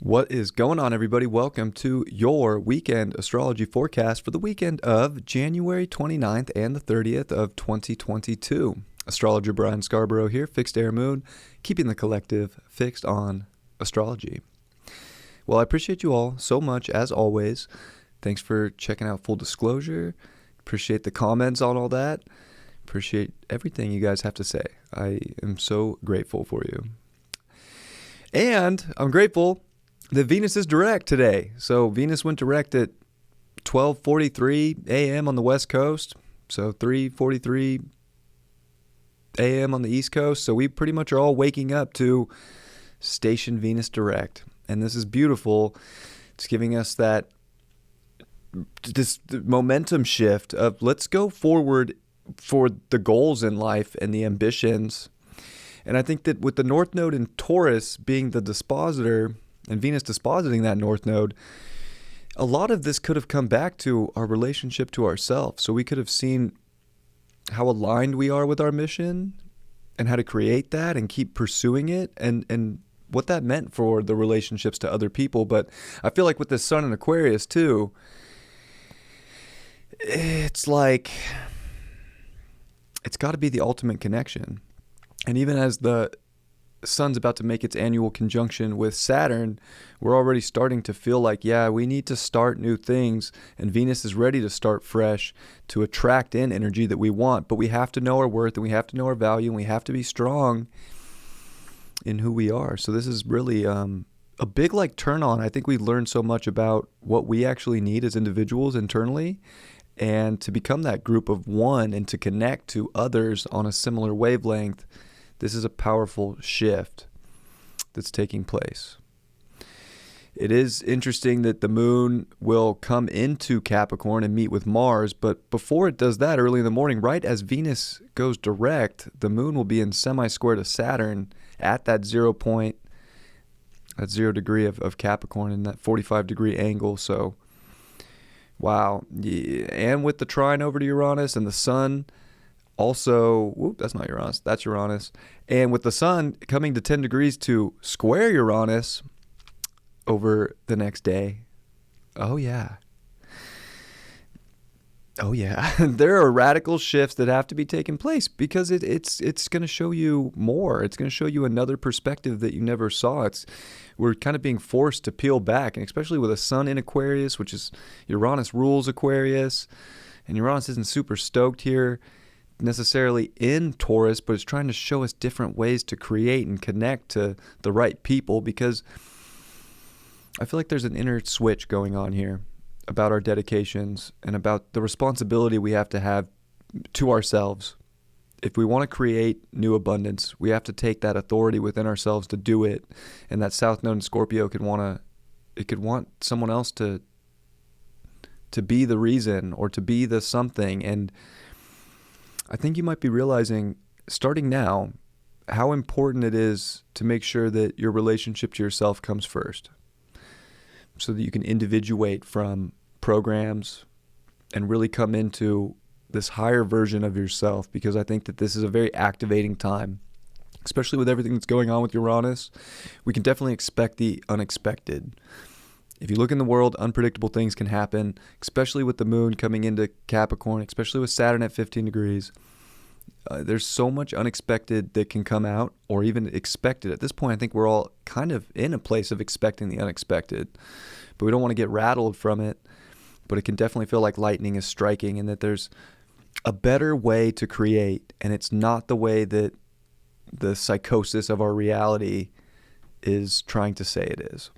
What is going on, everybody? Welcome to your weekend astrology forecast for the weekend of January 29th and the 30th of 2022. Astrologer Brian Scarborough here, Fixed Air Moon, keeping the collective fixed on astrology. Well, I appreciate you all so much, as always. Thanks for checking out Full Disclosure. Appreciate the comments on all that. Appreciate everything you guys have to say. I am so grateful for you. And I'm grateful that Venus is direct today. So Venus went direct at 12:43 a.m. on the West Coast. So 3:43 a.m. on the East Coast. So we pretty much are all waking up to station Venus direct. And this is beautiful. It's giving us this momentum shift of let's go forward for the goals in life and the ambitions. And I think that with the North Node in Taurus being the dispositor and Venus dispositing that North Node, a lot of this could have come back to our relationship to ourselves. So we could have seen how aligned we are with our mission and how to create that and keep pursuing it and what that meant for the relationships to other people. But I feel like with the Sun in Aquarius too, it's like it's got to be the ultimate connection. And even as the Sun's about to make its annual conjunction with Saturn, we're already starting to feel like, yeah, we need to start new things, and Venus is ready to start fresh to attract in energy that we want. But we have to know our worth, and we have to know our value, and we have to be strong in who we are. So this is really a big turn on. I think we learned so much about what we actually need as individuals internally, and to become that group of one and to connect to others on a similar wavelength. This is a powerful shift that's taking place. It is interesting that the moon will come into Capricorn and meet with Mars, but before it does that, early in the morning, right as Venus goes direct, the moon will be in semi-square to Saturn at that 0 point, that 0 degree of Capricorn in that 45-degree angle. So, wow. Yeah. And with the trine over to Uranus and the sun also, that's not Uranus, that's Uranus. And with the sun coming to 10 degrees to square Uranus over the next day. Oh, yeah. Oh, yeah. There are radical shifts that have to be taking place because it's going to show you more. It's going to show you another perspective that you never saw. We're kind of being forced to peel back, and especially with a sun in Aquarius, which is Uranus rules Aquarius, and Uranus isn't super stoked here necessarily in Taurus, but it's trying to show us different ways to create and connect to the right people, because I feel like there's an inner switch going on here about our dedications and about the responsibility we have to have to ourselves. If we want to create new abundance, we have to take that authority within ourselves to do it. And that South Node in Scorpio could want someone else to be the reason or to be the something. And I think you might be realizing, starting now, how important it is to make sure that your relationship to yourself comes first, so that you can individuate from programs and really come into this higher version of yourself, because I think that this is a very activating time, especially with everything that's going on with Uranus. We can definitely expect the unexpected. If you look in the world, unpredictable things can happen, especially with the moon coming into Capricorn, especially with Saturn at 15 degrees. There's so much unexpected that can come out, or even expected. At this point, I think we're all kind of in a place of expecting the unexpected, but we don't want to get rattled from it. But it can definitely feel like lightning is striking, and that there's a better way to create, and it's not the way that the psychosis of our reality is trying to say it is.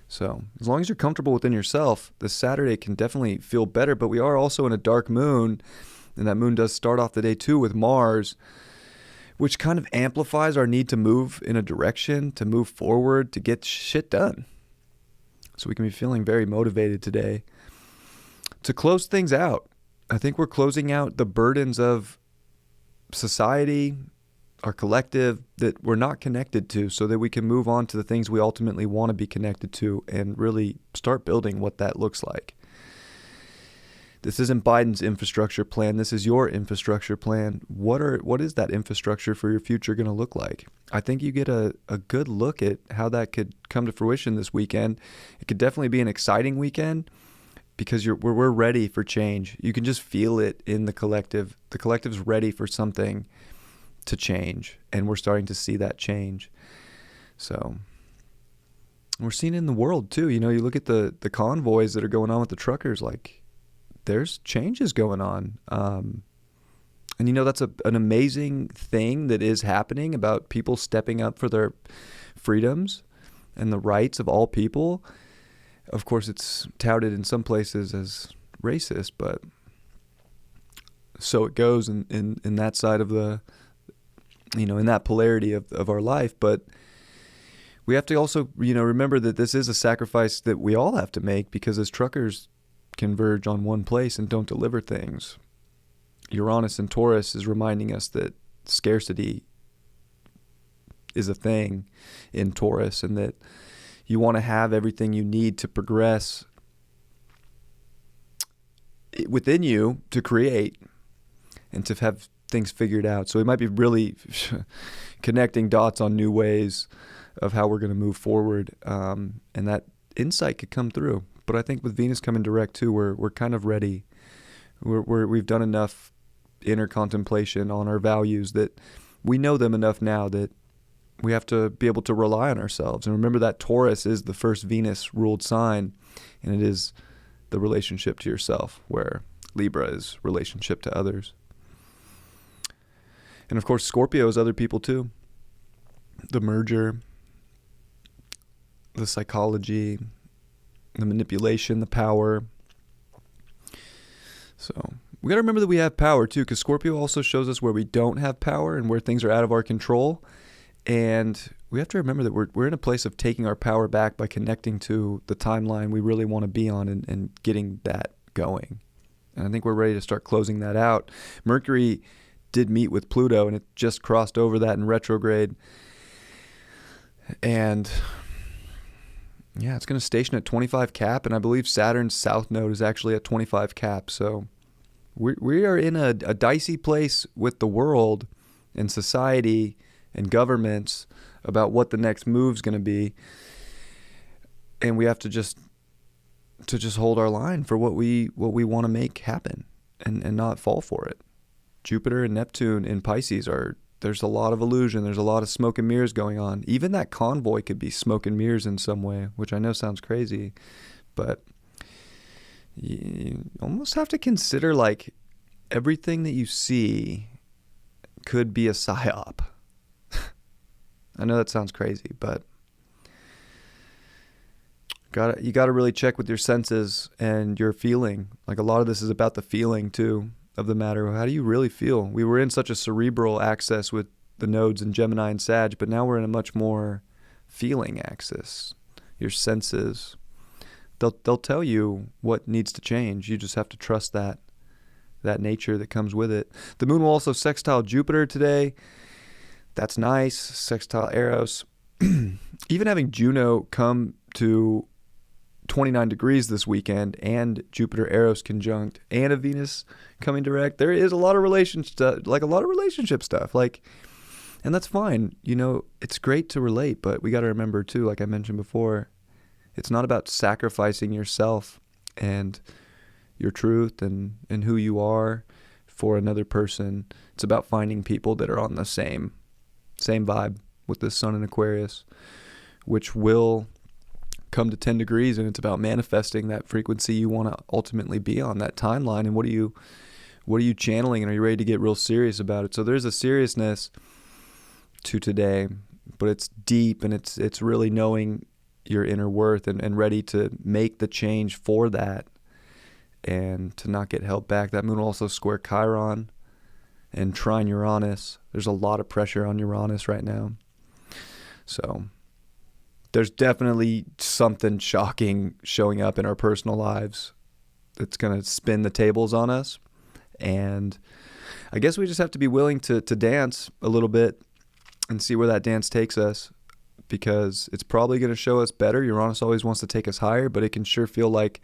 So as long as you're comfortable within yourself, this Saturday can definitely feel better. But we are also in a dark moon, and that moon does start off the day too with Mars, which kind of amplifies our need to move in a direction, to move forward, to get shit done. So we can be feeling very motivated today to close things out. I think we're closing out the burdens of society, our collective, that we're not connected to, so that we can move on to the things we ultimately want to be connected to and really start building what that looks like. This isn't Biden's infrastructure plan. This is your infrastructure plan. What is that infrastructure for your future going to look like? I think you get a good look at how that could come to fruition this weekend. It could definitely be an exciting weekend because we're ready for change. You can just feel it in the collective. The collective's ready for something to change, and we're starting to see that change. So we're seeing it in the world too. You look at the convoys that are going on with the truckers, like, there's changes going on. And that's an amazing thing that is happening about people stepping up for their freedoms and the rights of all people. Of course, it's touted in some places as racist, but so it goes in that side of the, in that polarity of our life. But we have to also, remember that this is a sacrifice that we all have to make, because as truckers converge on one place and don't deliver things, Uranus and Taurus is reminding us that scarcity is a thing in Taurus, and that you want to have everything you need to progress within you to create and to have things figured out. So it might be really connecting dots on new ways of how we're going to move forward, and that insight could come through. But I think with Venus coming direct too, we're kind of ready. We've done enough inner contemplation on our values that we know them enough now that we have to be able to rely on ourselves. And remember that Taurus is the first Venus-ruled sign, and it is the relationship to yourself, where Libra is relationship to others. And of course, Scorpio is other people too. The merger, the psychology, the manipulation, the power. So we got to remember that we have power too, because Scorpio also shows us where we don't have power and where things are out of our control. And we have to remember that we're in a place of taking our power back by connecting to the timeline we really want to be on, and getting that going. And I think we're ready to start closing that out. Mercury did meet with Pluto, and it just crossed over that in retrograde. And yeah, it's going to station at 25 cap, and I believe Saturn's south node is actually at 25 cap. So we are in a dicey place with the world and society and governments about what the next move's going to be, and we have to just hold our line for what we want to make happen, and not fall for it. Jupiter and Neptune in Pisces there's a lot of illusion. There's a lot of smoke and mirrors going on. Even that convoy could be smoke and mirrors in some way, which I know sounds crazy, but you almost have to consider, like, everything that you see could be a psyop. I know that sounds crazy, but you got to really check with your senses and your feeling. Like, a lot of this is about the feeling too of the matter. How do you really feel? We were in such a cerebral axis with the nodes in Gemini and Sag, but now we're in a much more feeling axis. Your senses, they'll tell you what needs to change. You just have to trust that nature that comes with it. The moon will also sextile Jupiter today. That's nice. Sextile Eros. Even having Juno come to 29 degrees this weekend, and Jupiter Eros conjunct, and a Venus coming direct, there is a lot of relationship stuff, and that's fine. It's great to relate, but we got to remember too, like I mentioned before, it's not about sacrificing yourself and your truth and who you are for another person. It's about finding people that are on the same vibe with the sun in Aquarius, which will come to 10 degrees, and it's about manifesting that frequency you want to ultimately be on, that timeline. And what are you channeling, and are you ready to get real serious about it? So there's a seriousness to today, but it's deep, and it's really knowing your inner worth and ready to make the change for that, and to not get held back. That moon will also square Chiron and trine Uranus. There's a lot of pressure on Uranus right now. So there's definitely something shocking showing up in our personal lives that's going to spin the tables on us. And I guess we just have to be willing to dance a little bit and see where that dance takes us, because it's probably going to show us better. Uranus always wants to take us higher, but it can sure feel like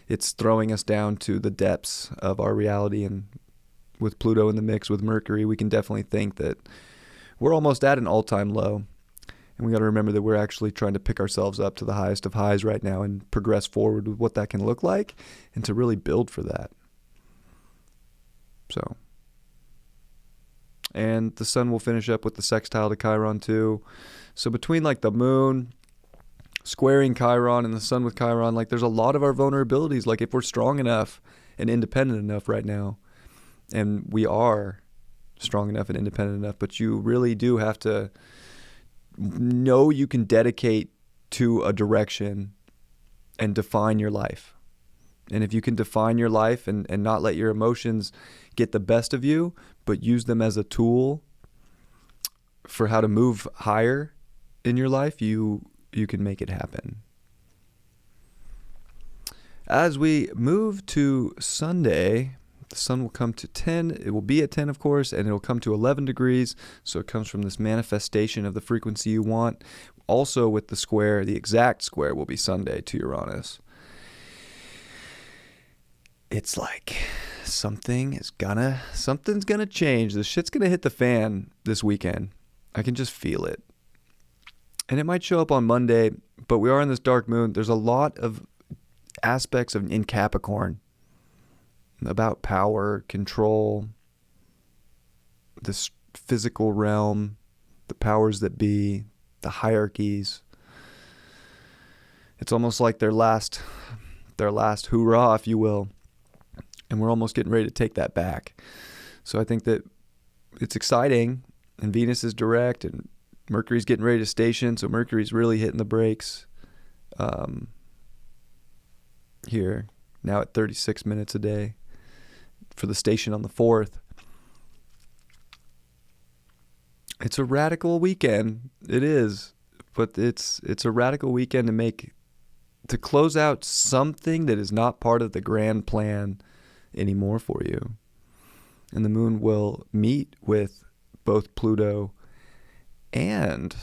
it's throwing us down to the depths of our reality. And with Pluto in the mix with Mercury, we can definitely think that we're almost at an all-time low. And we got to remember that we're actually trying to pick ourselves up to the highest of highs right now and progress forward with what that can look like and to really build for that. So, and the sun will finish up with the sextile to Chiron too. So between like the moon squaring Chiron and the sun with Chiron, like there's a lot of our vulnerabilities. Like if we're strong enough and independent enough right now, and we are strong enough and independent enough, but you really do have to know you can dedicate to a direction and define your life. And if you can define your life and not let your emotions get the best of you, but use them as a tool for how to move higher in your life, you can make it happen. As we move to Sunday, the sun will come to 10. It will be at 10, of course, and it'll come to 11 degrees. So it comes from this manifestation of the frequency you want. Also with the square, the exact square will be Sunday to Uranus. It's like something's gonna change. The shit's gonna hit the fan this weekend. I can just feel it. And it might show up on Monday, but we are in this dark moon. There's a lot of aspects in Capricorn about power, control, this physical realm, the powers that be, the hierarchies. It's almost like their last hoorah, if you will. And we're almost getting ready to take that back. So I think that it's exciting, and Venus is direct, and Mercury's getting ready to station, so Mercury's really hitting the brakes here, now at 36 minutes a day for the station on the 4th. It's a radical weekend. It is. But it's a radical weekend to close out something that is not part of the grand plan anymore for you. And the moon will meet with both Pluto and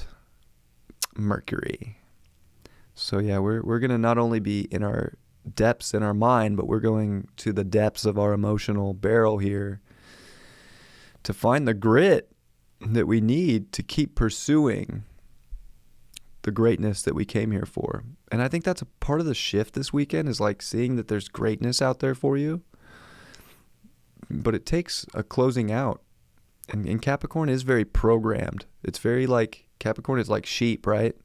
Mercury. So yeah, we're going to not only be in our depths in our mind, but we're going to the depths of our emotional barrel here to find the grit that we need to keep pursuing the greatness that we came here for. And I think that's a part of the shift this weekend, is like seeing that there's greatness out there for you. But it takes a closing out. And Capricorn is very programmed. It's very like, Capricorn is like sheep, right?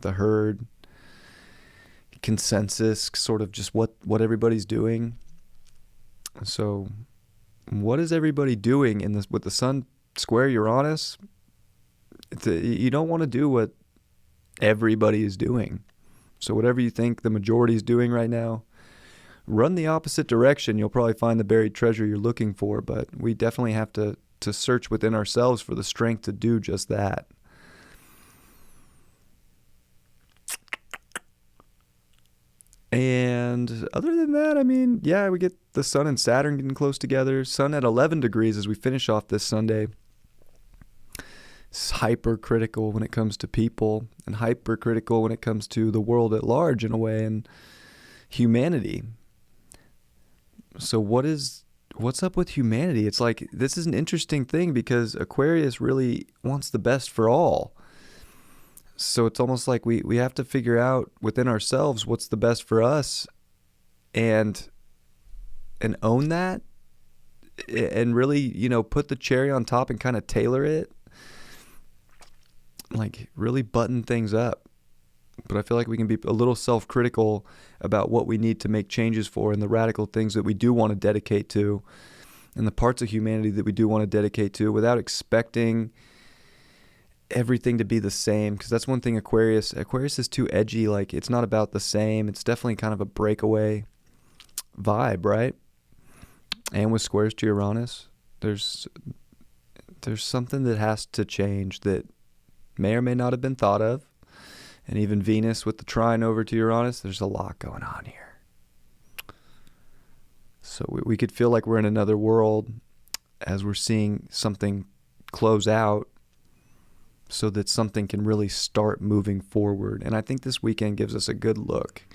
The herd, consensus, sort of just what everybody's doing. So what is everybody doing in this with the sun square Uranus? You don't want to do what everybody is doing. So whatever you think the majority is doing right now, run the opposite direction. You'll probably find the buried treasure you're looking for, but we definitely have to search within ourselves for the strength to do just that. And other than that, I mean, yeah, we get the sun and Saturn getting close together. Sun at 11 degrees as we finish off this Sunday. It's hypercritical when it comes to people, and hypercritical when it comes to the world at large in a way, and humanity. So what's up with humanity? It's like, this is an interesting thing because Aquarius really wants the best for all. So it's almost like we have to figure out within ourselves what's the best for us, and own that, and really, put the cherry on top and kind of tailor it, like really button things up. But I feel like we can be a little self-critical about what we need to make changes for, and the radical things that we do want to dedicate to, and the parts of humanity that we do want to dedicate to, without expecting everything to be the same. Because that's one thing Aquarius is too edgy. Like, it's not about the same. It's definitely kind of a breakaway vibe, right? And with squares to Uranus, there's something that has to change that may or may not have been thought of. And even Venus with the trine over to Uranus, there's a lot going on here. So we could feel like we're in another world as we're seeing something close out, so that something can really start moving forward. And I think this weekend gives us a good look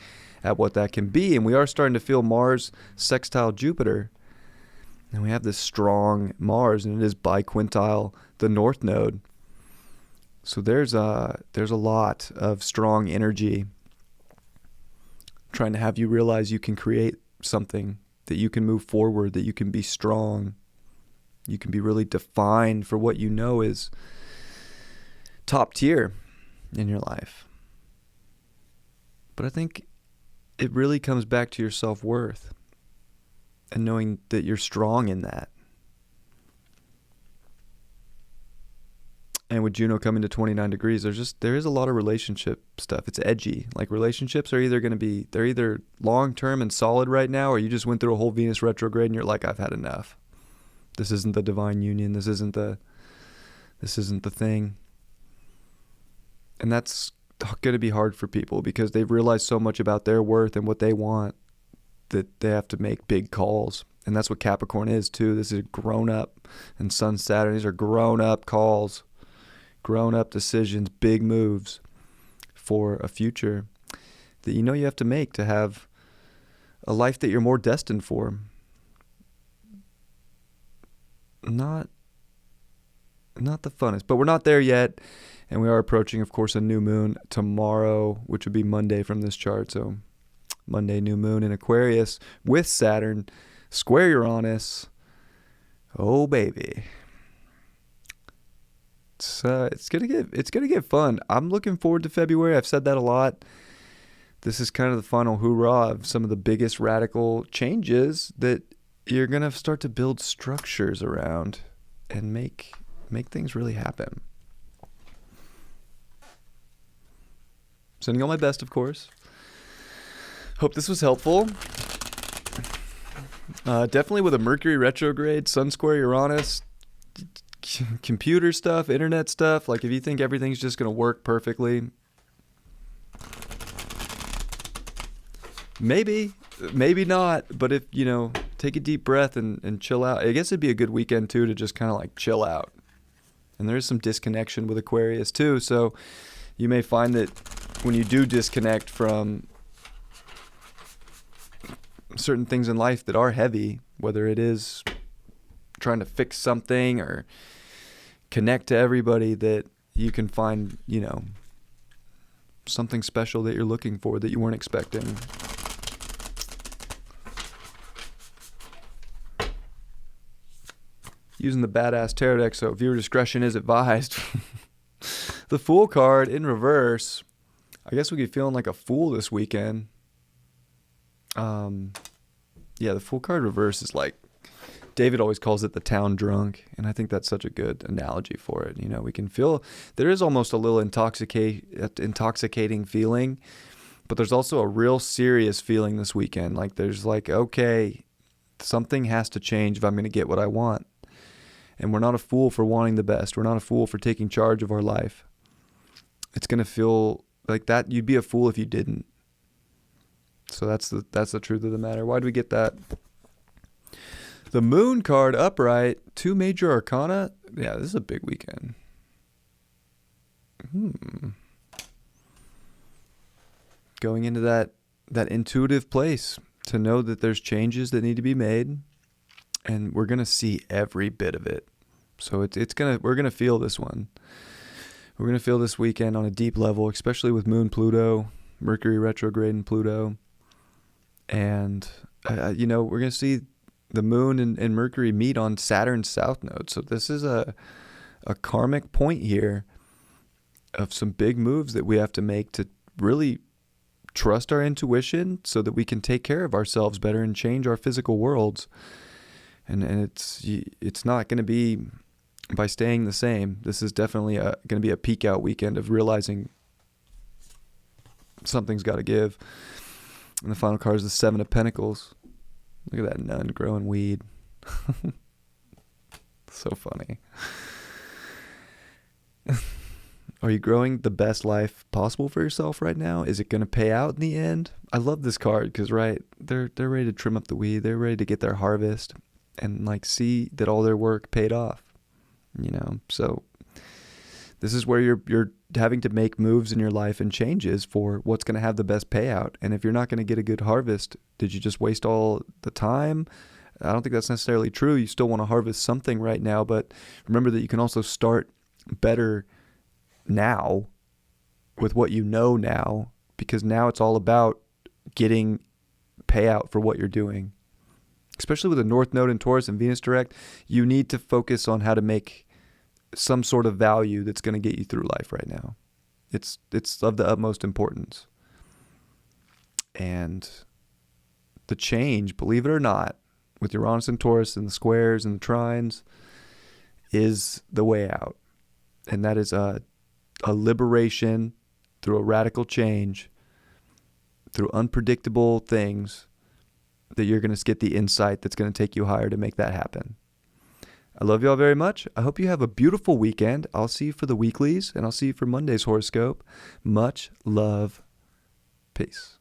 at what that can be. And we are starting to feel Mars sextile Jupiter. And we have this strong Mars, and it is biquintile the North Node. So there's a lot of strong energy trying to have you realize you can create something, that you can move forward, that you can be strong. You can be really defined for what you know is top tier in your life. But I think it really comes back to your self-worth and knowing that you're strong in that. And with Juno coming to 29 degrees, there is a lot of relationship stuff. It's edgy. Like, relationships are they're either long-term and solid right now, or you just went through a whole Venus retrograde and you're like, I've had enough. This isn't the divine union. This isn't the thing. And that's going to be hard for people because they've realized so much about their worth and what they want that they have to make big calls. And that's what Capricorn is too. This is grown up, and Sun, Saturn, these are grown up calls. Grown up decisions, big moves for a future that you know you have to make to have a life that you're more destined for. Not the funnest, but we're not there yet. And we are approaching, of course, a new moon tomorrow, which would be Monday from this chart. So Monday, new moon in Aquarius with Saturn, square Uranus. Oh, baby. It's gonna get fun. I'm looking forward to February. I've said that a lot. This is kind of the final hoorah of some of the biggest radical changes that you're gonna start to build structures around and make things really happen. Sending all my best, of course. Hope this was helpful. Definitely with a Mercury retrograde, Sun square Uranus, computer stuff, internet stuff, like if you think everything's just going to work perfectly, maybe not, but if, take a deep breath and chill out. I guess it'd be a good weekend too to just kind of like chill out. And there is some disconnection with Aquarius too, so you may find that when you do disconnect from certain things in life that are heavy, whether it is trying to fix something or connect to everybody, that you can find, something special that you're looking for that you weren't expecting. Using the Badass Tarot deck, so viewer discretion is advised. The Fool card in reverse. I guess we could be feeling like a fool this weekend. The Fool card reverse is like, David always calls it the town drunk, and I think that's such a good analogy for it. We can feel, there is almost a little intoxicating feeling, but there's also a real serious feeling this weekend. Like there's like, okay, something has to change if I'm going to get what I want. And we're not a fool for wanting the best. We're not a fool for taking charge of our life. It's going to feel like that. You'd be a fool if you didn't. So that's the truth of the matter. Why do we get that? The Moon card upright, 2 major arcana. Yeah, this is a big weekend. Going into that intuitive place to know that there's changes that need to be made, and we're gonna see every bit of it. So we're gonna feel this one. We're gonna feel this weekend on a deep level, especially with Moon Pluto, Mercury retrograde in Pluto, and we're gonna see the Moon and Mercury meet on Saturn's south node. So this is a karmic point here of some big moves that we have to make to really trust our intuition so that we can take care of ourselves better and change our physical worlds. And it's not going to be by staying the same. This is definitely going to be a peak out weekend of realizing something's got to give. And the final card is the 7 of Pentacles. Look at that nun growing weed. So funny. Are you growing the best life possible for yourself right now? Is it going to pay out in the end? I love this card because, they're ready to trim up the weed. They're ready to get their harvest and see that all their work paid off. So This is where you're having to make moves in your life and changes for what's going to have the best payout. And if you're not going to get a good harvest, did you just waste all the time? I don't think that's necessarily true. You still want to harvest something right now, but remember that you can also start better now with what you know now, because now it's all about getting payout for what you're doing. Especially with the North Node in Taurus and Venus direct, you need to focus on how to make some sort of value that's going to get you through life right now. It's of the utmost importance. And the change, believe it or not, with Uranus and Taurus and the squares and the trines is the way out. And that is a liberation through a radical change, through unpredictable things, that you're going to get the insight that's going to take you higher to make that happen. I love you all very much. I hope you have a beautiful weekend. I'll see you for the weeklies, and I'll see you for Monday's horoscope. Much love. Peace.